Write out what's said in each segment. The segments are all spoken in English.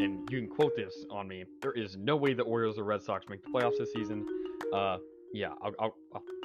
and you can quote this on me. There is no way the Orioles or Red Sox make the playoffs this season. Uh, yeah,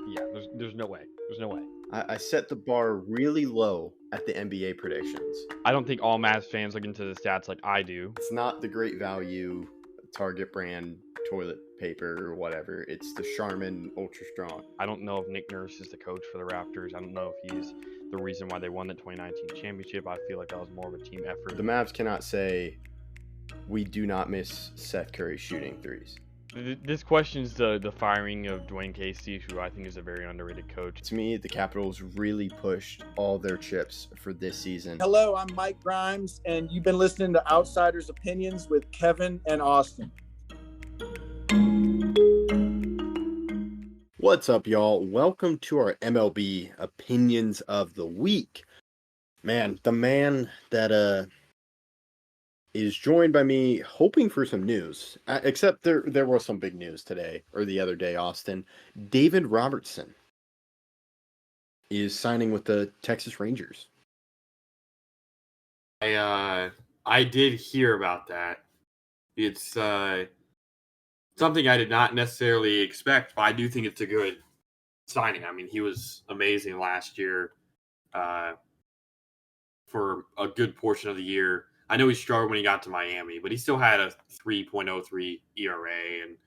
yeah. There's no way. There's no way. I set the bar really low at the NBA predictions. I don't think all Mavs fans look into the stats like I do. It's not the great value Target brand toilet paper or whatever. It's the Charmin Ultra Strong. I don't know if Nick Nurse is the coach for the Raptors. I don't know if he's the reason why they won the 2019 championship. I feel like that was more of a team effort. The Mavs cannot say we do not miss Seth Curry shooting threes. This questions the firing of Dwayne Casey, who I think is a very underrated coach. To me, the Capitals really pushed all their chips for this season. Hello, I'm Mike Grimes, and you've been listening to Outsiders Opinions with Kevin and Austin. What's up, y'all? Welcome to our MLB Opinions of the Week. Man, the man that is joined by me hoping for some news, except there was some big news today, or the other day, Austin. David Robertson is signing with the Texas Rangers. I did hear about that. It's something I did not necessarily expect, but I do think it's a good signing. I mean, he was amazing last year for a good portion of the year. I know he struggled when he got to Miami, but he still had a 3.03 ERA and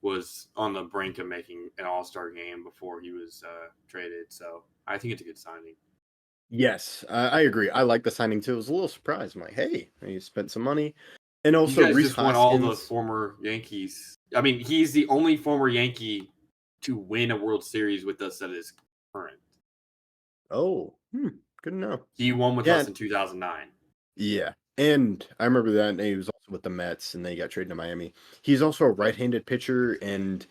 was on the brink of making an all-star game before he was traded. So I think it's a good signing. Yes, I agree. I like the signing too. I was a little surprised. I'm like, hey, you spent some money. And also, you guys Rhys just won all the former Yankees. I mean, he's the only former Yankee to win a World Series with us that is current. Oh, good enough. He won with us in 2009. Yeah, and I remember that. And he was also with the Mets, and then he got traded to Miami. He's also a right-handed pitcher, and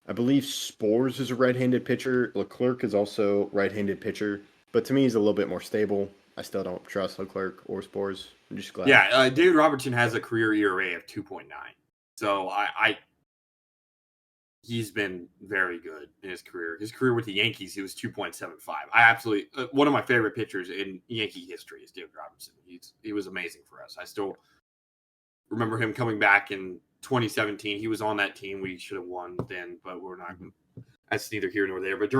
I believe Spores is a right-handed pitcher. Leclerc is also right-handed pitcher, but to me, he's a little bit more stable. I still don't trust Leclerc or Spores. I'm just glad. Yeah, David Robertson has a career ERA of 2.9. So he's been very good in his career. His career with the Yankees, he was 2.75. I absolutely one of my favorite pitchers in Yankee history is David Robertson. He was amazing for us. I still remember him coming back in 2017. He was on that team. We should have won then, but we're not. That's neither here nor there. But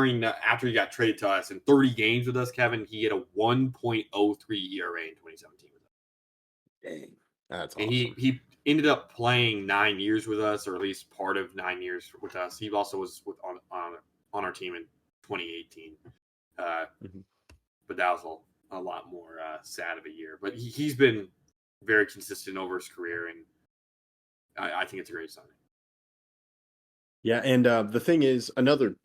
after he got traded to us in 30 games with us, Kevin, he had a 1.03 ERA in 2017 with us. Dang, that's awesome. And he ended up playing 9 years with us, or at least part of 9 years with us. He also was on our team in 2018. But that was a lot more sad of a year. But he's been very consistent over his career, and I think it's a great signing. Yeah, and the thing is, another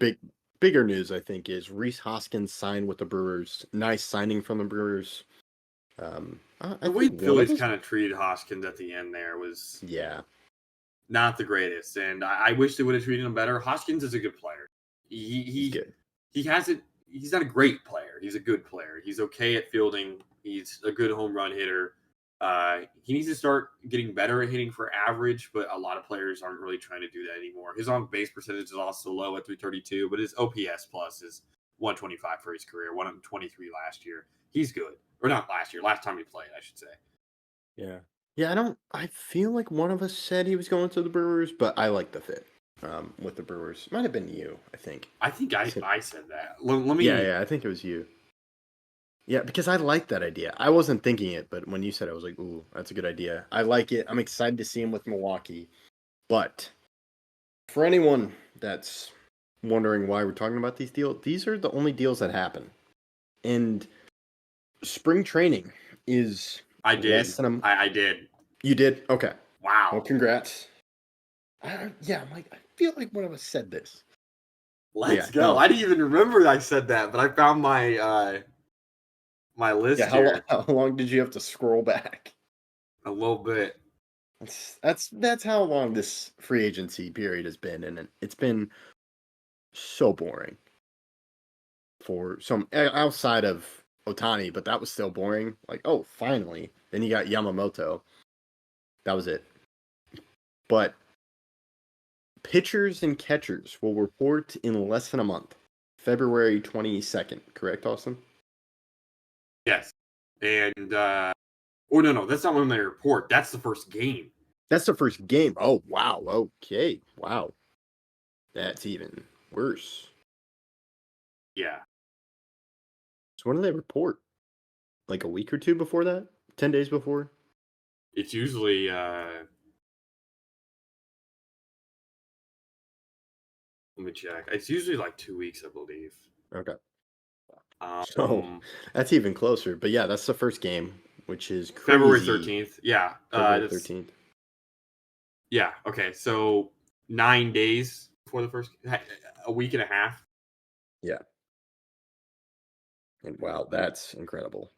bigger news, I think, is Rhys Hoskins signed with the Brewers. Nice signing from the Brewers. The way Phillies kind of treated Hoskins at the end there was not the greatest, and I wish they would have treated him better. Hoskins is a good player. He's not a great player. He's a good player. He's okay at fielding. He's a good home run hitter. He needs to start getting better at hitting for average, but a lot of players aren't really trying to do that anymore. His on-base percentage is also low at 332, but his OPS plus is 125 for his career, 123 last year. He's good. Or not last year, last time he played, I should say. Yeah. Yeah, I feel like one of us said he was going to the Brewers, but I like the fit with the Brewers. Might have been you, I think. I think I said that. Let me. Yeah, I think it was you. Yeah, because I like that idea. I wasn't thinking it, but when you said it, I was like, ooh, that's a good idea. I like it. I'm excited to see him with Milwaukee. But for anyone that's wondering why we're talking about these deals, these are the only deals that happen. And spring training is I did. less than I did. You did? Okay. Wow. Well, congrats. Yeah, I feel like one of us said this. Let's go. No. I didn't even remember I said that, but I found my my list here. How long did you have to scroll back? A little bit. That's how long this free agency period has been, and it's been so boring for some outside of Ohtani, but that was still boring. Like, oh, finally. Then you got Yamamoto. That was it. But pitchers and catchers will report in less than a month. February 22nd, correct, Austin? Yes. And Oh, no, that's not when they report. That's the first game. That's the first game. Oh, wow. Okay. Wow. That's even worse. Yeah. So when do they report? Like a week or two before that? 10 days before? It's usually let me check. It's usually like 2 weeks, I believe. Okay. So that's even closer. But yeah, that's the first game, which is crazy. February 13th. Yeah. February 13th. Yeah. Okay. So 9 days before the first, a week and a half. Yeah. And wow, that's incredible.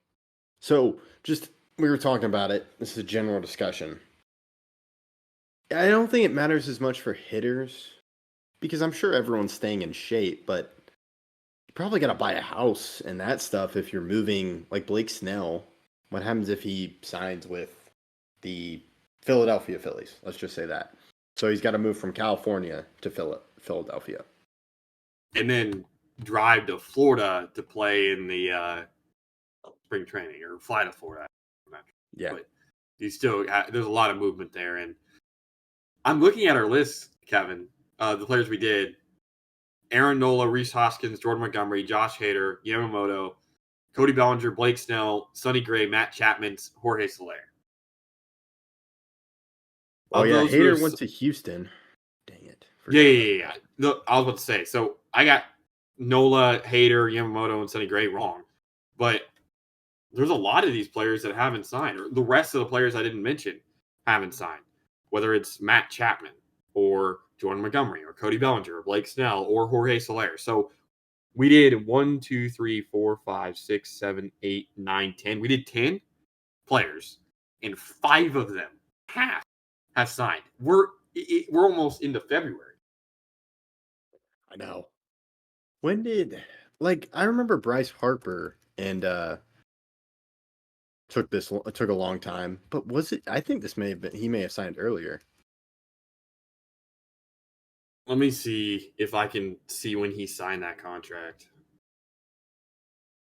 So we were talking about it. This is a general discussion. I don't think it matters as much for hitters because I'm sure everyone's staying in shape, but you probably got to buy a house and that stuff if you're moving, like Blake Snell. What happens if he signs with the Philadelphia Phillies? Let's just say that. So he's got to move from California to Philadelphia. And then drive to Florida to play in the spring training or fly to Florida. Yeah. But there's a lot of movement there. And I'm looking at our list, Kevin, the players we did. Aaron Nola, Rhys Hoskins, Jordan Montgomery, Josh Hader, Yamamoto, Cody Bellinger, Blake Snell, Sonny Gray, Matt Chapman, Jorge Soler. Oh, yeah, Hader went to Houston. Dang it. Yeah. No, I was about to say. So I got Nola, Hader, Yamamoto, and Sonny Gray wrong. But there's a lot of these players that haven't signed. Or the rest of the players I didn't mention haven't signed. Whether it's Matt Chapman or Jordan Montgomery or Cody Bellinger or Blake Snell or Jorge Soler. So we did 1, 2, 3, 4, 5, 6, 7, 8, 9, 10. We did 10 players, and 5 of them, half, have signed. We're almost into February. I know. I remember Bryce Harper and took a long time, but was it? I think he may have signed earlier. Let me see if I can see when he signed that contract.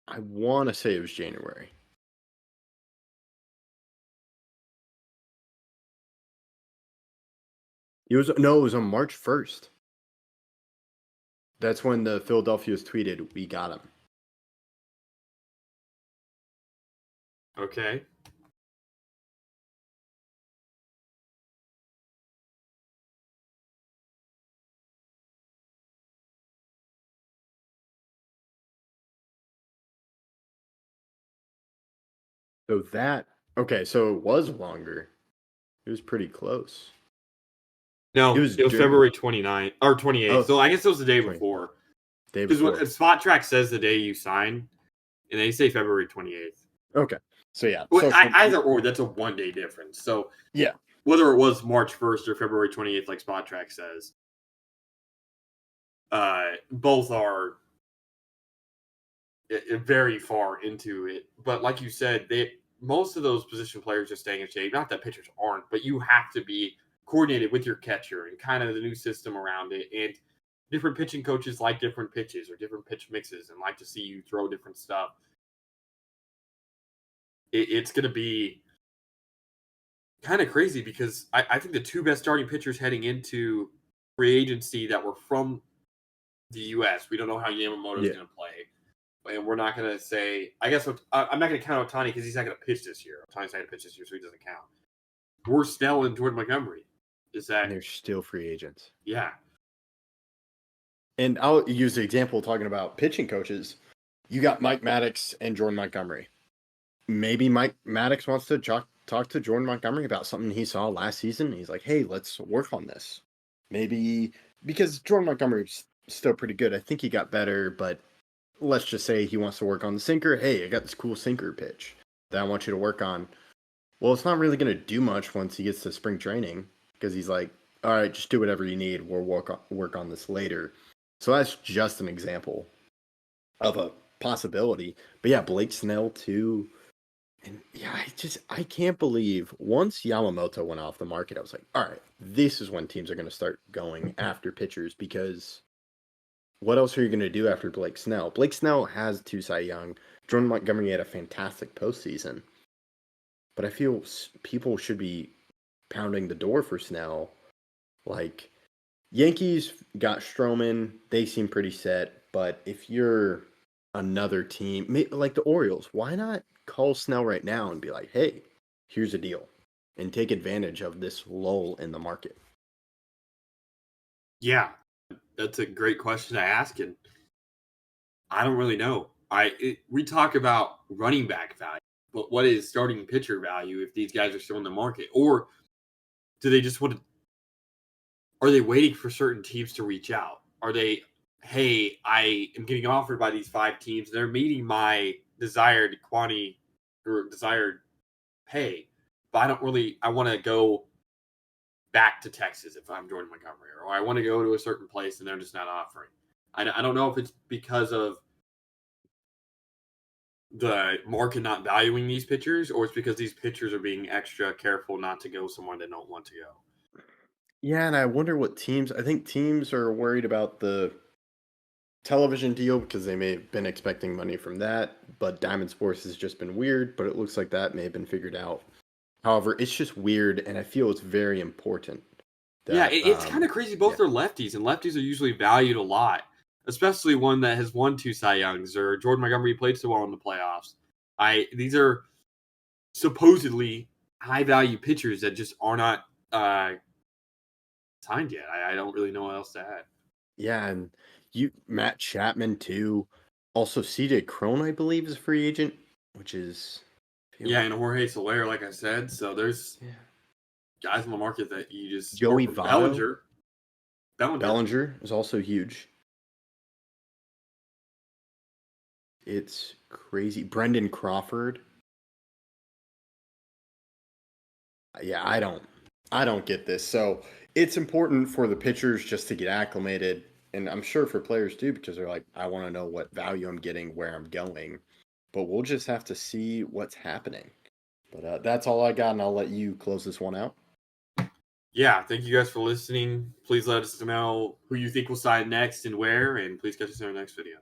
I want to say it was January. It was on March 1st. That's when the Philadelphia's tweeted, "We got him." Okay. So it was longer. It was pretty close. No, it was February 29th or 28th. Oh, so I guess it was the day before. Because Spot Track says the day you sign, and they say February 28th. Okay. So yeah. Well, either or, that's a 1 day difference. So yeah, whether it was March 1st or February 28th, like Spot Track says, both are very far into it. But like you said, most of those position players are staying in shape. Not that pitchers aren't, but you have to be coordinated with your catcher and kind of the new system around it. And different pitching coaches like different pitches or different pitch mixes and like to see you throw different stuff. It's going to be kind of crazy because I think the 2 best starting pitchers heading into free agency that were from the U.S., we don't know how Yamamoto is going to play. And we're not going to say, I guess I'm not going to count Ohtani because he's not going to pitch this year. Ohtani's not going to pitch this year, so he doesn't count. We're Snell and Jordan Montgomery. And they're still free agents. Yeah. And I'll use the example talking about pitching coaches. You got Mike Maddox and Jordan Montgomery. Maybe Mike Maddox wants to talk to Jordan Montgomery about something he saw last season. He's like, hey, let's work on this. Maybe because Jordan Montgomery's still pretty good. I think he got better, but let's just say he wants to work on the sinker. Hey, I got this cool sinker pitch that I want you to work on. Well, it's not really going to do much once he gets to spring training because he's like, all right, just do whatever you need. We'll work on this later. So that's just an example of a possibility. But yeah, Blake Snell too. And yeah, I can't believe once Yamamoto went off the market, I was like, all right, this is when teams are going to start going after pitchers because what else are you going to do after Blake Snell? Blake Snell has 2 Cy Young. Jordan Montgomery had a fantastic postseason. but I feel people should be pounding the door for Snell. Like, Yankees got Stroman, they seem pretty set, but if you're another team, like the Orioles, why not call Snell right now and be like, hey, here's a deal, and take advantage of this lull in the market? Yeah, that's a great question to ask, and I don't really know. We talk about running back value, but what is starting pitcher value if these guys are still in the market? Or do they just want to? Are they waiting for certain teams to reach out? Are they, hey, I am getting offered by these 5 teams. They're meeting my desired quantity or desired pay, but I want to go back to Texas if I'm Jordan Montgomery, or I want to go to a certain place and they're just not offering. I don't know if it's because of the market not valuing these pitchers, or it's because these pitchers are being extra careful not to go somewhere they don't want to go. Yeah, and I wonder what teams. I think teams are worried about the television deal because they may have been expecting money from that, but Diamond Sports has just been weird, but it looks like that may have been figured out. However, it's just weird, and I feel it's very important. That, it's kind of crazy. Both are lefties, and lefties are usually valued a lot, especially one that has won 2 Cy Youngs, or Jordan Montgomery played so well in the playoffs. These are supposedly high-value pitchers that just are not signed yet. I don't really know what else to add. Yeah, and Matt Chapman too. Also, CJ Cron, I believe, is a free agent, which is and Jorge Soler, like I said. So there's guys in the market that you just Joey Votto. Bellinger is also huge. It's crazy. Brendan Crawford. Yeah, I don't get this. So it's important for the pitchers just to get acclimated, and I'm sure for players too, because they're like, I want to know what value I'm getting, where I'm going. But we'll just have to see what's happening. But that's all I got, and I'll let you close this one out. Yeah, thank you guys for listening. Please let us know who you think will sign next and where, and please catch us in our next video.